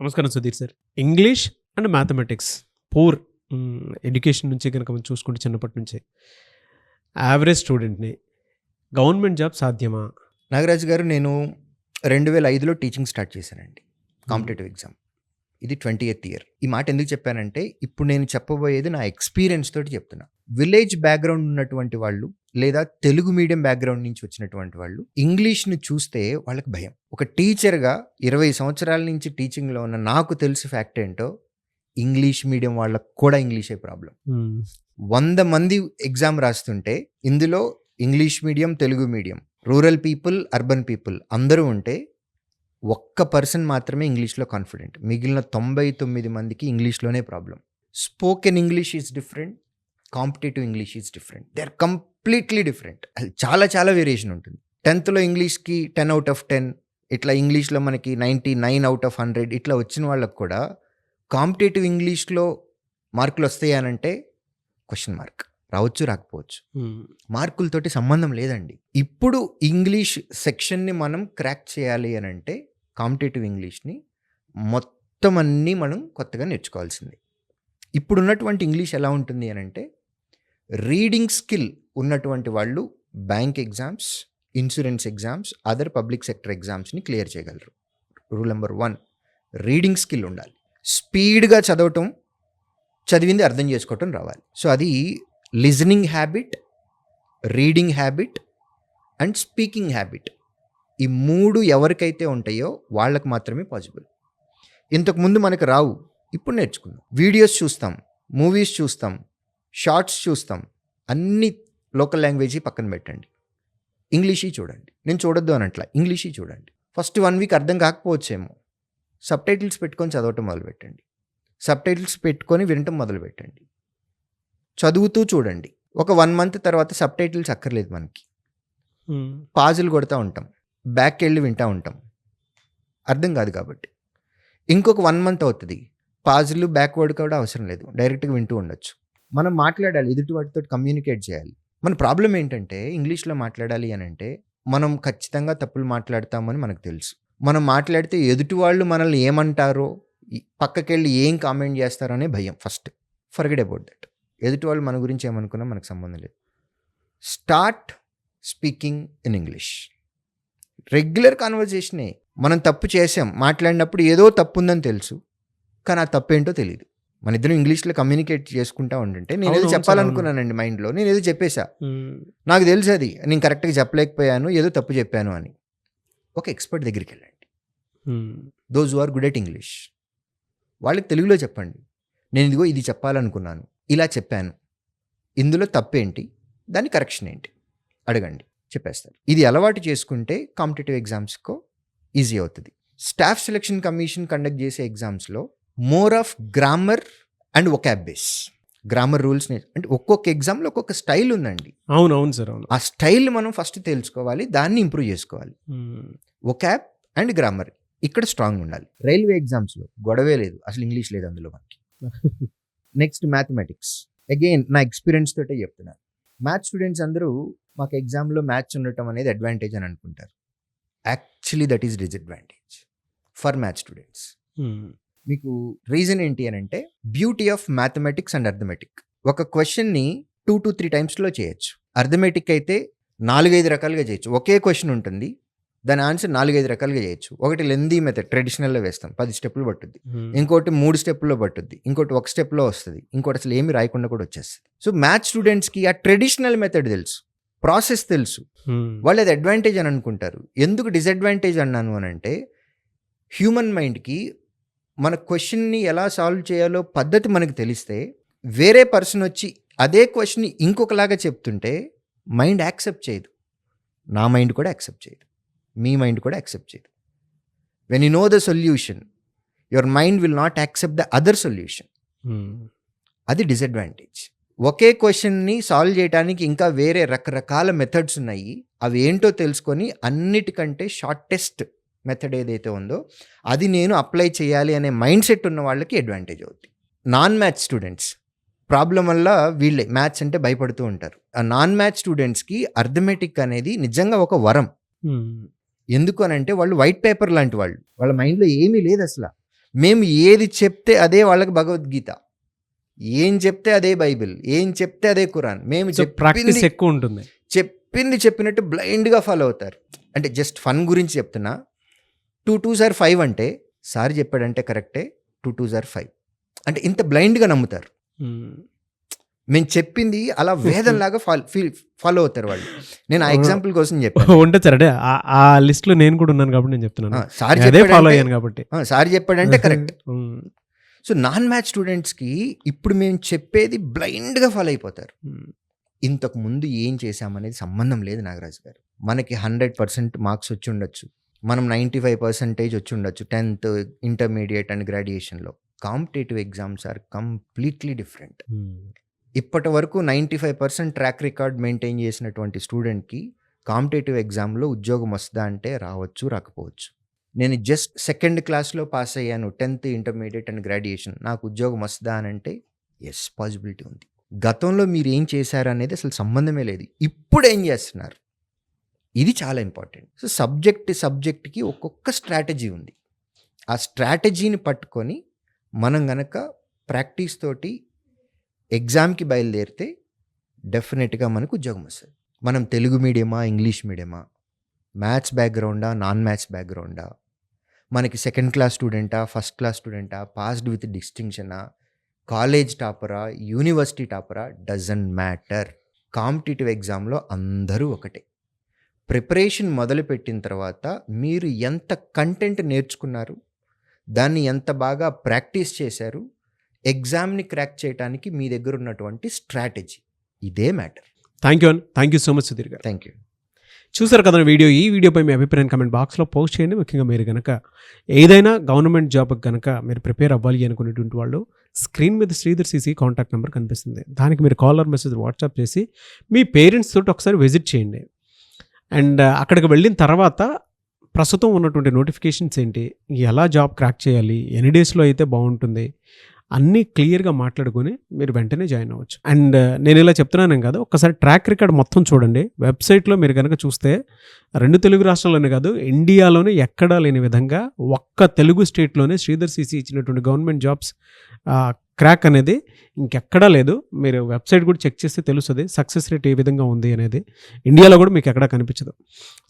నమస్కారం Sudheer sir. English and mathematics poor education నుంచి కనుక మనం చూసుకుంటే చిన్నప్పటి నుంచే యావరేజ్ స్టూడెంట్ని గవర్నమెంట్ జాబ్ సాధ్యమా? నాగరాజు గారు, నేను 2005లో టీచింగ్ స్టార్ట్ చేశానండి. Competitive exam. ఇది 20th ఇయర్. ఈ మాట ఎందుకు చెప్పానంటే, ఇప్పుడు నేను చెప్పబోయేది నా ఎక్స్పీరియన్స్ తోటి చెప్తున్నా. విలేజ్ బ్యాక్గ్రౌండ్ ఉన్నటువంటి వాళ్ళు, లేదా తెలుగు మీడియం బ్యాక్గ్రౌండ్ నుంచి వచ్చినటువంటి వాళ్ళు ఇంగ్లీష్ని చూస్తే వాళ్ళకి భయం. ఒక టీచర్గా 20 సంవత్సరాల నుంచి టీచింగ్లో ఉన్న నాకు తెలిసి ఫ్యాక్ట్ ఏంటో, ఇంగ్లీష్ మీడియం వాళ్ళకు కూడా ఇంగ్లీషే ప్రాబ్లం. 100 మంది ఎగ్జామ్ రాస్తుంటే ఇందులో English medium, Telugu medium, rural people, urban people అందరూ ఉంటే ఒక్క పర్సన్ మాత్రమే ఇంగ్లీష్లో కాన్ఫిడెంట్. మిగిలిన 99 మందికి ఇంగ్లీష్లోనే problem. Spoken English is different, competitive English is different. They are completely different. చాలా చాలా వేరియేషన్ ఉంటుంది. 10th ఇంగ్లీష్కి 10 out of 10, ఇట్లా ఇంగ్లీష్లో మనకి 99 out of 100 ఇట్లా వచ్చిన వాళ్ళకు కూడా కాంపిటేటివ్ ఇంగ్లీష్లో మార్కులు వస్తాయి అనంటే క్వశ్చన్ మార్క్. రావచ్చు, రాకపోవచ్చు. మార్కులతోటి సంబంధం లేదండి. ఇప్పుడు ఇంగ్లీష్ సెక్షన్ని మనం క్రాక్ చేయాలి అని అంటే కాంపిటేటివ్ ఇంగ్లీష్ని మొత్తం అన్నీ మనం కొత్తగా నేర్చుకోవాల్సింది. ఇప్పుడున్నటువంటి ఇంగ్లీష్ ఎలా ఉంటుంది అని అంటే, రీడింగ్ స్కిల్ ఉన్నటువంటి వాళ్ళు bank exams, insurance exams, other public sector ఎగ్జామ్స్ని క్లియర్ చేయగలరు. రూల్ నెంబర్ 1, రీడింగ్ స్కిల్ ఉండాలి. స్పీడ్గా చదవటం, చదివింది అర్థం చేసుకోవటం రావాలి. సో అది listening habit, reading habit and speaking habit. ఈ 3 ఎవరికైతే ఉంటాయో వాళ్ళకి మాత్రమే పాసిబుల్. ఇంతకుముందు మనకు రావు, ఇప్పుడు నేర్చుకుందాం. వీడియోస్ చూస్తాం, మూవీస్ చూస్తాం, షార్ట్స్ చూస్తాం, అన్ని లోకల్ లాంగ్వేజ్ పక్కన పెట్టండి, ఇంగ్లీషీ చూడండి. నేను చూడొద్దు అనట్లా, ఇంగ్లీషీ చూడండి. ఫస్ట్ 1 week అర్థం కాకపోవచ్చేమో, సబ్ టైటిల్స్ పెట్టుకొని చదవటం మొదలుపెట్టండి. సబ్ టైటిల్స్ పెట్టుకొని వినటం మొదలుపెట్టండి. చదువుతూ చూడండి. ఒక 1 month తర్వాత సబ్ టైటిల్స్ అక్కర్లేదు మనకి. పాజులు కొడతా ఉంటాం, బ్యాక్ వెళ్ళి వింటూ ఉంటాం, అర్థం కాదు కాబట్టి. ఇంకొక 1 month అవుతుంది, పాజులు బ్యాక్వర్డ్ కూడా అవసరం లేదు, డైరెక్ట్గా వింటూ ఉండొచ్చు. మనం మాట్లాడాలి, ఎదుటి వాటితో కమ్యూనికేట్ చేయాలి. మన ప్రాబ్లం ఏంటంటే, ఇంగ్లీష్లో మాట్లాడాలి అని అంటే మనం ఖచ్చితంగా తప్పులు మాట్లాడతామని మనకు తెలుసు. మనం మాట్లాడితే ఎదుటి వాళ్ళు మనల్ని ఏమంటారో, పక్కకెళ్ళి ఏం కామెంట్ చేస్తారో అనే భయం. First forget about that. ఎదుటి వాళ్ళు మన గురించి ఏమనుకున్నా మనకు సంబంధం లేదు. Start speaking in English. Regular కాన్వర్జేషనే. మనం తప్పు చేసాం, మాట్లాడినప్పుడు ఏదో తప్పు ఉందని తెలుసు, కానీ ఆ తప్పు ఏంటో తెలియదు. మన ఇద్దరం ఇంగ్లీష్లో కమ్యూనికేట్ చేసుకుంటా ఉంటుంటే, నేను ఏదో చెప్పాలనుకున్నానండి మైండ్లో, నేను ఏదో చెప్పేశా, నాకు తెలుసు అది నేను కరెక్ట్గా చెప్పలేకపోయాను, ఏదో తప్పు చెప్పాను అని. ఒక ఎక్స్పర్ట్ దగ్గరికి వెళ్ళండి. Those who are good at English, వాళ్ళకి తెలుగులో చెప్పండి, నేను ఇదిగో ఇది చెప్పాలనుకున్నాను, ఇలా చెప్పాను, ఇందులో తప్పేంటి, దాని కరెక్షన్ ఏంటి అడగండి, చెప్పేస్తారు. ఇది అలవాటు చేసుకుంటే కాంపిటేటివ్ ఎగ్జామ్స్కో ఈజీ అవుతుంది. స్టాఫ్ సెలక్షన్ కమిషన్ కండక్ట్ చేసే ఎగ్జామ్స్లో more of grammar and vocab base. Grammar rules అంటే ఒక్కొక్క ఎగ్జామ్లో ఒక్కొక్క స్టైల్ ఉందండి. అవునవును సార్, అవును. ఆ స్టైల్ మనం ఫస్ట్ తెలుసుకోవాలి, దాన్ని ఇంప్రూవ్ చేసుకోవాలి. వొకాబ్ అండ్ గ్రామర్ ఇక్కడ స్ట్రాంగ్ ఉండాలి. రైల్వే ఎగ్జామ్స్లో గొడవే లేదు, అసలు ఇంగ్లీష్ లేదు అందులో మనకి. Next mathematics. అగైన్ నా ఎక్స్పీరియన్స్ తోటే చెప్తున్నాను. మ్యాథ్స్ స్టూడెంట్స్ అందరూ మాకు ఎగ్జామ్లో మ్యాథ్స్ ఉండటం అనేది అడ్వాంటేజ్ అని అనుకుంటారు. Actually that is disadvantage for maths students. మీకు రీజన్ ఏంటి అని అంటే, beauty of mathematics and arithmetic. ఒక క్వశ్చన్ని 2 to 3 టైమ్స్లో చేయొచ్చు. అర్థమెటిక్ అయితే 4-5 రకాలుగా చేయొచ్చు. ఒకే క్వశ్చన్ ఉంటుంది, దాని ఆన్సర్ 4-5 రకాలుగా చేయొచ్చు. ఒకటి లెందీ మెథడ్, ట్రెడిషనల్లో వేస్తాం, 10 స్టెప్పులు పట్టుద్ది. ఇంకోటి 3 స్టెప్పుల్లో పట్టుద్ది. ఇంకోటి 1 స్టెప్లో వస్తుంది. ఇంకోటి అసలు ఏమి రాయకుండా కూడా వచ్చేస్తుంది. సో మ్యాథ్స్ స్టూడెంట్స్కి ఆ ట్రెడిషనల్ మెథడ్ తెలుసు, ప్రాసెస్ తెలుసు, వాళ్ళు అది అడ్వాంటేజ్ అని అనుకుంటారు. ఎందుకు డిసడ్వాంటేజ్ అన్నాను అని అంటే, హ్యూమన్ మైండ్కి మన క్వశ్చన్ని ఎలా సాల్వ్ చేయాలో పద్ధతి మనకు తెలిస్తే, వేరే పర్సన్ వచ్చి అదే క్వశ్చన్ని ఇంకొకలాగా చెప్తుంటే మైండ్ యాక్సెప్ట్ చేయదు. నా మైండ్ కూడా యాక్సెప్ట్ చేయదు, మీ మైండ్ కూడా యాక్సెప్ట్ చేయదు. When you know the solution, your mind will not accept the other solution. అది డిసడ్వాంటేజ్. ఒకే క్వశ్చన్ని సాల్వ్ చేయడానికి ఇంకా వేరే రకరకాల మెథడ్స్ ఉన్నాయి. అవి ఏంటో తెలుసుకొని అన్నిటికంటే షార్టెస్ట్ మెథడ్ ఏదైతే ఉందో అది నేను అప్లై చేయాలి అనే మైండ్ సెట్ ఉన్న వాళ్ళకి అడ్వాంటేజ్ అవుతుంది. నాన్ మ్యాథ్స్ స్టూడెంట్స్ ప్రాబ్లం వల్ల వీళ్ళే మ్యాథ్స్ అంటే భయపడుతూ ఉంటారు. ఆ నాన్ మ్యాథ్స్ స్టూడెంట్స్కి అర్థమెటిక్ అనేది నిజంగా ఒక వరం. ఎందుకు అని అంటే, వాళ్ళు వైట్ పేపర్ లాంటి వాళ్ళు, వాళ్ళ మైండ్లో ఏమీ లేదు అసలు. మేము ఏది చెప్తే అదే వాళ్ళకి భగవద్గీత, ఏం చెప్తే అదే బైబిల్, ఏం చెప్తే అదే ఖురాన్. మేము ప్రాక్టీస్ ఎక్కువ ఉంటుంది. చెప్పినట్టు బ్లైండ్గా ఫాలో అవుతారు. అంటే జస్ట్ ఫన్ గురించి చెప్తున్నా. 2 2s are 5 అంటే సార్ చెప్పాడంటే కరెక్టే, 2 2s are 5 అంటే ఇంత బ్లైండ్గా నమ్ముతారు. మేము చెప్పింది అలా వేదంలాగా ఫాలో అవుతారు వాళ్ళు. నేను ఆ ఎగ్జాంపుల్ కోసం చెప్పాను. ఉంటే సరే ఆ లిస్ట్ లో నేను కూడా ఉన్నాను కాబట్టి నేను చెప్తున్నాను. సార్ ఫాలో అయ్యాను కాబట్టి. సార్ చెప్పాడంటే కరెక్ట్. సో నాన్ మ్యాథ్స్ స్టూడెంట్స్కి ఇప్పుడు మేము చెప్పేది బ్లైండ్గా ఫాలో అయిపోతారు. ఇంతకు ముందు ఏం చేశామనేది సంబంధం లేదు నాగరాజు గారు. మనకి 100% మార్క్స్ వచ్చి ఉండొచ్చు, మనం 95% వచ్చి ఉండొచ్చు 10th, ఇంటర్మీడియట్ అండ్ గ్రాడ్యుయేషన్లో. Competitive exams are completely different. ఇప్పటి వరకు 95% ట్రాక్ రికార్డ్ మెయింటైన్ చేసినటువంటి స్టూడెంట్కి కాంపిటేటివ్ ఎగ్జామ్లో ఉద్యోగం వస్తుందా అంటే రావచ్చు, రాకపోవచ్చు. నేను జస్ట్ 2nd క్లాస్లో పాస్ అయ్యాను 10th, ఇంటర్మీడియట్ అండ్ గ్రాడ్యుయేషన్, నాకు ఉద్యోగం వస్తుందా అని అంటే ఎస్, పాసిబిలిటీ ఉంది. గతంలో మీరు ఏం చేశారు అనేది అసలు సంబంధమే లేదు, ఇప్పుడు ఏం చేస్తున్నారు, ఇది చాలా ఇంపార్టెంట్. సో సబ్జెక్ట్కి ఒక్కొక్క స్ట్రాటజీ ఉంది. ఆ స్ట్రాటజీని పట్టుకొని మనం గనక ప్రాక్టీస్ తోటి ఎగ్జామ్కి బయలుదేరితే డెఫినెట్గా మనకు ఉద్యోగం వస్తుంది. మనం తెలుగు మీడియమా, ఇంగ్లీష్ మీడియమా, మ్యాథ్స్ బ్యాక్గ్రౌండా, నాన్ మ్యాథ్స్ బ్యాక్గ్రౌండా, మనకి 2nd క్లాస్ స్టూడెంటా, 1st క్లాస్ స్టూడెంటా, పాస్డ్ విత్ డిస్టింక్షనా, కాలేజ్ టాపరా, యూనివర్సిటీ టాపరా, డజంట్ మ్యాటర్. కాంపిటేటివ్ ఎగ్జామ్లో అందరూ ఒకటే. ప్రిపరేషన్ మొదలుపెట్టిన తర్వాత మీరు ఎంత కంటెంట్ నేర్చుకున్నారు, దాన్ని ఎంత బాగా ప్రాక్టీస్ చేశారు, ఎగ్జామ్ని క్రాక్ చేయడానికి మీ దగ్గర ఉన్నటువంటి స్ట్రాటజీ, ఇదే matter. Thank you so much Sudheer garu. Thank you. చూసారు కదా ఈ వీడియోపై మీ అభిప్రాయం కామెంట్ బాక్స్లో పోస్ట్ చేయండి. ముఖ్యంగా మీరు కనుక ఏదైనా గవర్నమెంట్ జాబ్కి కనుక మీరు ప్రిపేర్ అవ్వాలి అనుకునేటువంటి వాళ్ళు స్క్రీన్ మీద శ్రీధర్ సిసి కాంటాక్ట్ నెంబర్ కనిపిస్తుంది, దానికి మీరు కాలర్ మెసేజ్ వాట్సాప్ చేసి మీ పేరెంట్స్ తోటి ఒకసారి విజిట్ చేయండి. అండ్ అక్కడికి వెళ్ళిన తర్వాత ప్రస్తుతం ఉన్నటువంటి నోటిఫికేషన్స్ ఏంటి, ఎలా జాబ్ క్రాక్ చేయాలి, ఎన్ని డేస్లో అయితే బాగుంటుంది, అన్నీ క్లియర్గా మాట్లాడుకొని మీరు వెంటనే జాయిన్ అవ్వచ్చు. అండ్ నేను ఇలా చెప్తున్నాను కదా, ఒక్కసారి ట్రాక్ రికార్డ్ మొత్తం చూడండి. వెబ్సైట్లో మీరు కనుక చూస్తే 2 తెలుగు రాష్ట్రాల్లోనే కాదు, ఇండియాలోనే ఎక్కడా లేని విధంగా ఒక్క తెలుగు స్టేట్లోనే శ్రీధర్ సిసి ఇచ్చినటువంటి గవర్నమెంట్ జాబ్స్ క్రాక్ అనేది ఇంకెక్కడా లేదు. మీరు వెబ్సైట్ కూడా చెక్ చేస్తే తెలుస్తుంది సక్సెస్ రేట్ ఏ విధంగా ఉంది అనేది. ఇండియాలో కూడా మీకు ఎక్కడా కనిపించదు.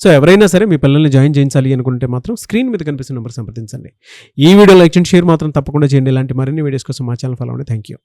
సో ఎవరైనా సరే మీ పిల్లల్ని జాయిన్ చేయించాలి అనుకుంటే మాత్రం స్క్రీన్ మీద కనిపిస్తున్న నెంబర్ సంప్రదించండి. ఈ వీడియో లైక్ చేయండి, షేర్ మాత్రం తప్పకుండా చేయండి. ఇలాంటి మరిన్ని వీడియోస్ కోసం మా ఛానల్ ఫాలో అవ్వండి. Thank you.